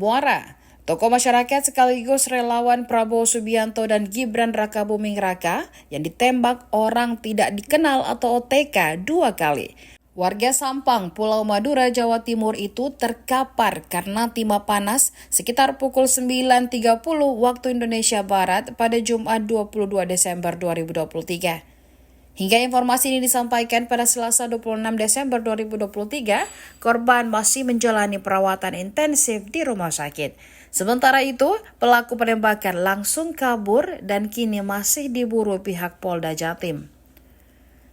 Muara. Tokoh masyarakat sekaligus relawan Prabowo Subianto dan Gibran Rakabuming Raka yang ditembak orang tidak dikenal atau OTK 2 kali. Warga Sampang, Pulau Madura, Jawa Timur itu terkapar karena timah panas sekitar pukul 9.30 waktu Indonesia Barat pada Jumat 22 Desember 2023. Hingga informasi ini disampaikan pada Selasa 26 Desember 2023, korban masih menjalani perawatan intensif di rumah sakit. Sementara itu, pelaku penembakan langsung kabur dan kini masih diburu pihak Polda Jatim.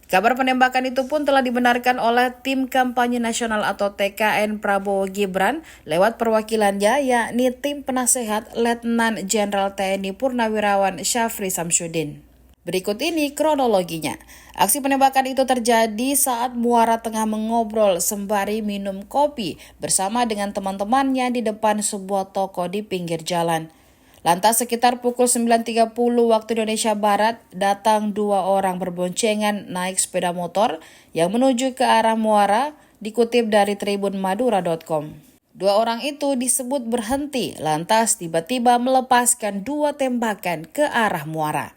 Kabar penembakan itu pun telah dibenarkan oleh Tim Kampanye Nasional atau TKN Prabowo Gibran lewat perwakilannya, yakni Tim Penasehat Letnan Jenderal TNI Purnawirawan Syafri Samsudin. Berikut ini kronologinya. Aksi penembakan itu terjadi saat Muara tengah mengobrol sembari minum kopi bersama dengan teman-temannya di depan sebuah toko di pinggir jalan. Lantas sekitar pukul 9.30 waktu Indonesia Barat, datang 2 orang berboncengan naik sepeda motor yang menuju ke arah Muara, dikutip dari tribunmadura.com. 2 orang itu disebut berhenti, lantas tiba-tiba melepaskan 2 tembakan ke arah Muara.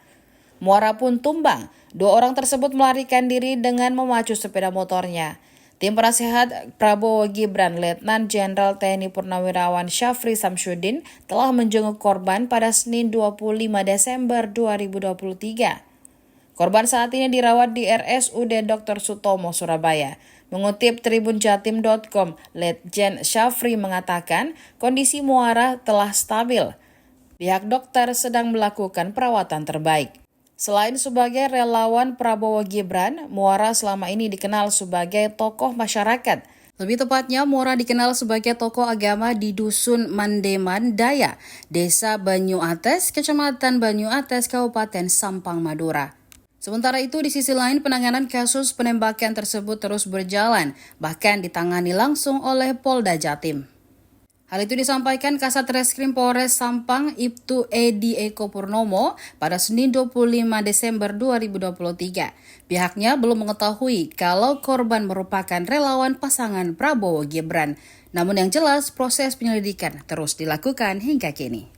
Muara pun tumbang. 2 orang tersebut melarikan diri dengan memacu sepeda motornya. Tim penasehat Prabowo Gibran Letnan Jenderal TNI Purnawirawan Syafri Samsudin telah menjenguk korban pada Senin 25 Desember 2023. Korban saat ini dirawat di RSUD Dr. Sutomo, Surabaya. Mengutip tribunjatim.com, Letjen Syafri mengatakan kondisi Muara telah stabil. Pihak dokter sedang melakukan perawatan terbaik. Selain sebagai relawan Prabowo Gibran, Muara selama ini dikenal sebagai tokoh masyarakat. Lebih tepatnya, Muara dikenal sebagai tokoh agama di Dusun Mandeman Daya, Desa Banyuates, Kecamatan Banyuates, Kabupaten Sampang, Madura. Sementara itu, di sisi lain penanganan kasus penembakan tersebut terus berjalan, bahkan ditangani langsung oleh Polda Jatim. Hal itu disampaikan Kasat Reskrim Polres Sampang Ibtu Edi Eko Purnomo pada Senin 25 Desember 2023. Pihaknya belum mengetahui kalau korban merupakan relawan pasangan Prabowo Gibran. Namun yang jelas proses penyelidikan terus dilakukan hingga kini.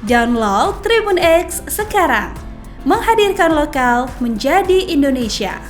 Download Tribun X sekarang, menghadirkan lokal menjadi Indonesia.